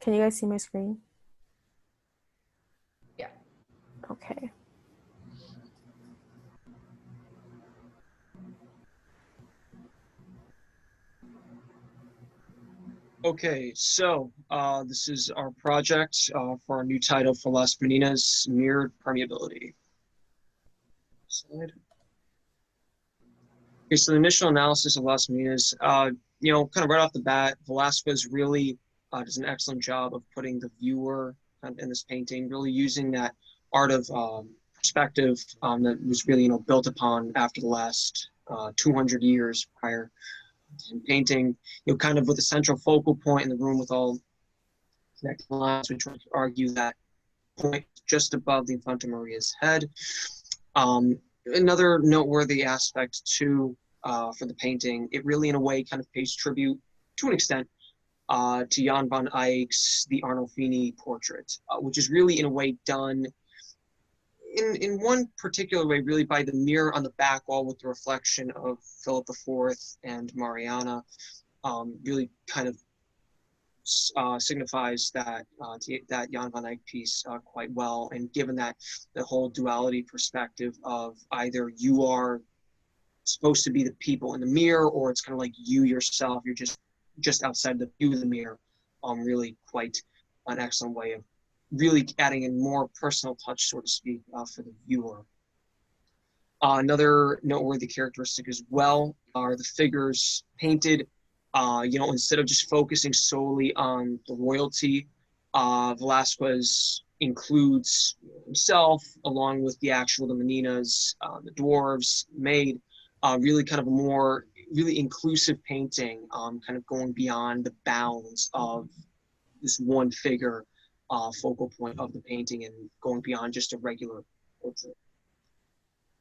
Can you guys see my screen? Yeah. Okay. Okay, so this is our project for our new title for Las Meninas, Mirrored Permeability. Slide. Okay, so the initial analysis of Las Meninas, kind of right off the bat, Velasquez really does an excellent job of putting the viewer in this painting, really using that art of perspective that was really, built upon after the last 200 years prior in painting, kind of with a central focal point in the room with all connected lines, which would argue that point just above the Infanta Maria's head. Another noteworthy aspect too for the painting, it really in a way kind of pays tribute to an extent to Jan van Eyck's The Arnolfini portrait, which is really in a way done in one particular way, really by the mirror on the back wall with the reflection of Philip IV and Mariana, really kind of signifies that that Jan van Eyck piece quite well. And given that the whole duality perspective of either you are supposed to be the people in the mirror, or it's kind of like you yourself, you're just outside the view of the mirror, really quite an excellent way of really adding a more personal touch, so to speak, for the viewer. Another noteworthy characteristic as well are the figures painted. Instead of just focusing solely on the royalty, Velasquez includes himself along with the Meninas, the dwarves, maid, really kind of a more really inclusive painting, kind of going beyond the bounds of this one figure focal point of the painting and going beyond just a regular portrait.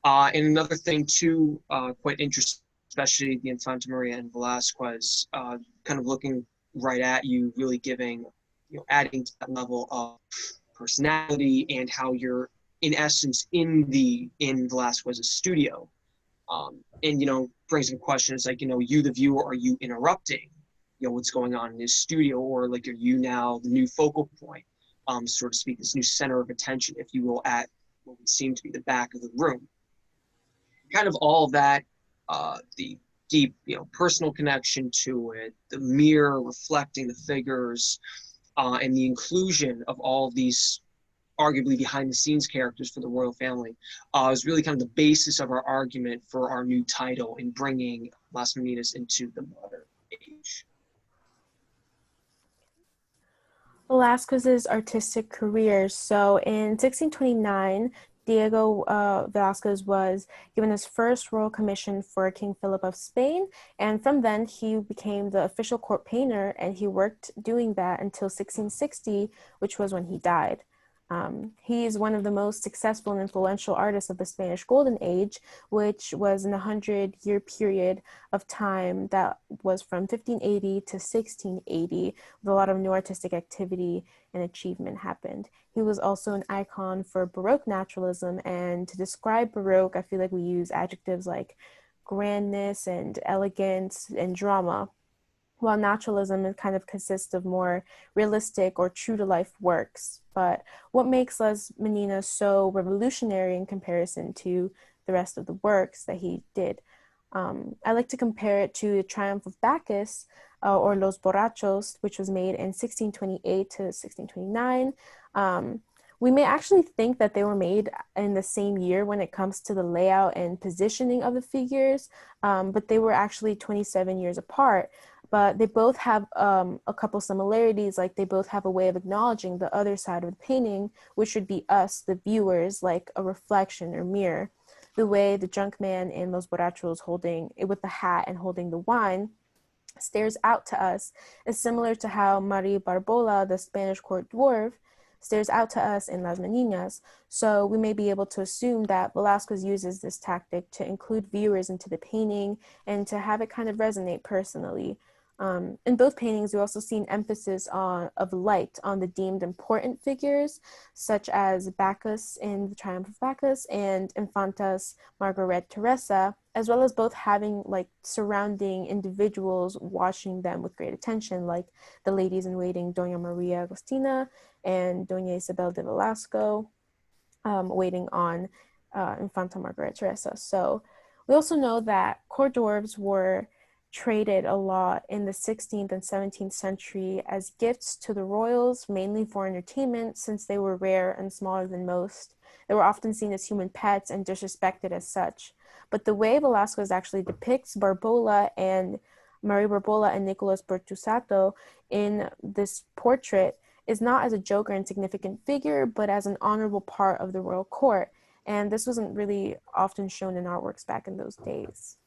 And another thing too, quite interesting, especially the Infanta Maria and Velasquez, kind of looking right at you, really giving, adding to that level of personality and how you're in essence in Velasquez's studio. And brings in questions like, you the viewer, are you interrupting, what's going on in his studio, or like are you now the new focal point, so to speak, this new center of attention, if you will, at what would seem to be the back of the room. Kind of all of that, the deep, personal connection to it, the mirror reflecting the figures, and the inclusion of all of these arguably behind the scenes characters for the royal family, is really kind of the basis of our argument for our new title in bringing Las Meninas into the modern age. Velasquez's artistic career. So in 1629, Diego Velázquez was given his first royal commission for King Philip of Spain, and from then he became the official court painter, and he worked doing that until 1660, which was when he died. He is one of the most successful and influential artists of the Spanish Golden Age, which was in a 100-year period of time that was from 1580 to 1680, with a lot of new artistic activity and achievement happened. He was also an icon for Baroque naturalism, and to describe Baroque, I feel like we use adjectives like grandness and elegance and drama, while naturalism kind of consists of more realistic or true-to-life works. But what makes Las Meninas so revolutionary in comparison to the rest of the works that he did? I like to compare it to the Triumph of Bacchus, or Los Borrachos, which was made in 1628 to 1629. We may actually think that they were made in the same year when it comes to the layout and positioning of the figures, but they were actually 27 years apart. But they both have a couple similarities, like they both have a way of acknowledging the other side of the painting, which would be us, the viewers, like a reflection or mirror. The way the junk man in Los Borrachos holding it with the hat and holding the wine stares out to us is similar to how Marie Barbola, the Spanish court dwarf, stares out to us in Las Meninas. So we may be able to assume that Velázquez uses this tactic to include viewers into the painting and to have it kind of resonate personally. In both paintings, we also see an emphasis of light on the deemed important figures, such as Bacchus in The Triumph of Bacchus and Infanta's Margaret Teresa, as well as both having like surrounding individuals watching them with great attention, like the ladies in waiting, Doña Maria Agostina and Doña Isabel de Velasco, waiting on Infanta Margaret Teresa. So we also know that court dwarves were traded a lot in the 16th and 17th century as gifts to the royals, mainly for entertainment, since they were rare and smaller than most. They were often seen as human pets and disrespected as such. But the way Velasquez actually depicts Barbola and Marie Barbola and Nicolas Bertusato in this portrait is not as a joke or insignificant figure, but as an honorable part of the royal court. And this wasn't really often shown in artworks back in those days.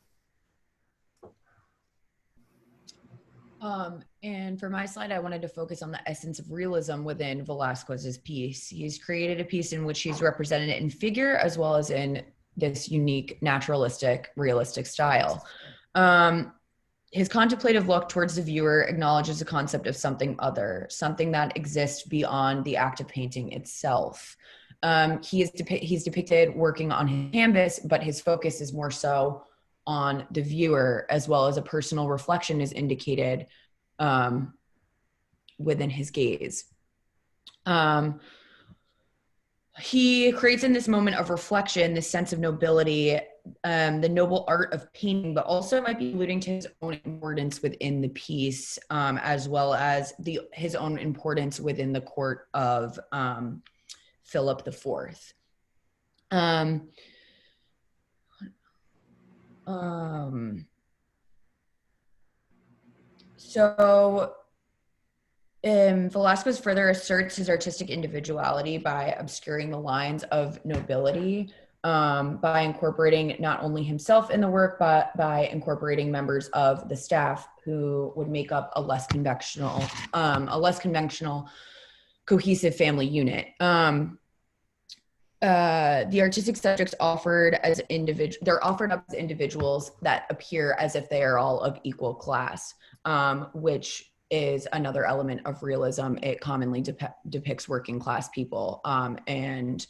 And for my slide, I wanted to focus on the essence of realism within Velasquez's piece. He's created a piece in which he's represented in figure as well as in this unique, naturalistic, realistic style. His contemplative look towards the viewer acknowledges the concept of something other, something that exists beyond the act of painting itself. He's depicted working on his canvas, but his focus is more so on the viewer, as well as a personal reflection is indicated within his gaze. He creates in this moment of reflection, this sense of nobility, the noble art of painting, but also might be alluding to his own importance within the piece, as well as his own importance within the court of Philip IV. Velasquez further asserts his artistic individuality by obscuring the lines of nobility, by incorporating not only himself in the work, but by incorporating members of the staff who would make up a less conventional, cohesive family unit. The artistic subjects offered as they're offered up as individuals that appear as if they are all of equal class, which is another element of realism. It commonly depicts working class people, and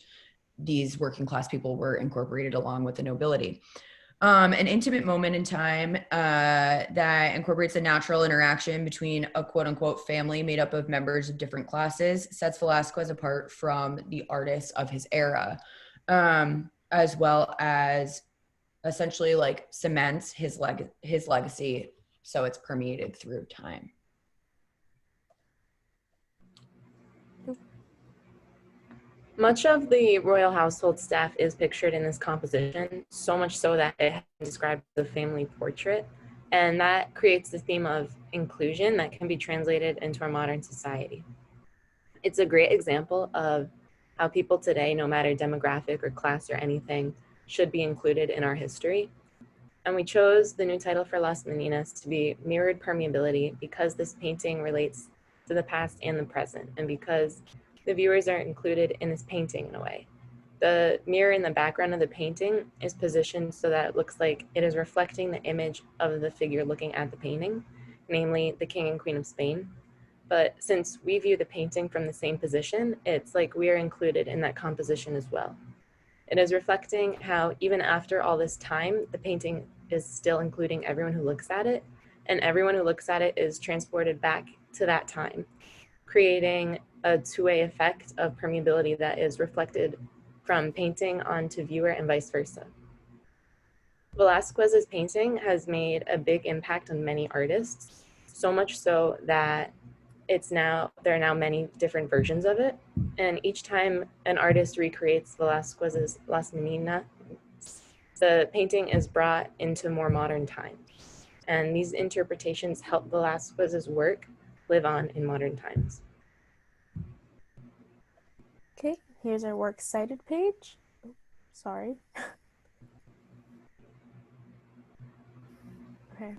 these working class people were incorporated along with the nobility. An intimate moment in time that incorporates a natural interaction between a quote unquote family made up of members of different classes sets Velasquez apart from the artists of his era, as well as essentially like cements his legacy, so it's permeated through time. Much of the royal household staff is pictured in this composition, so much so that it has been described as a family portrait. And that creates the theme of inclusion that can be translated into our modern society. It's a great example of how people today, no matter demographic or class or anything, should be included in our history. And we chose the new title for Las Meninas to be Mirrored Permeability because this painting relates to the past and the present, and because the viewers are included in this painting in a way. The mirror in the background of the painting is positioned so that it looks like it is reflecting the image of the figure looking at the painting, namely the King and Queen of Spain. But since we view the painting from the same position, it's like we are included in that composition as well. It is reflecting how even after all this time, the painting is still including everyone who looks at it, and everyone who looks at it is transported back to that time, creating a two-way effect of permeability that is reflected from painting onto viewer and vice versa. Velasquez's painting has made a big impact on many artists, so much so that there are now many different versions of it. And each time an artist recreates Velasquez's Las Meninas, the painting is brought into more modern times. And these interpretations help Velasquez's work live on in modern times. Okay, here's our works cited page. Sorry. Okay.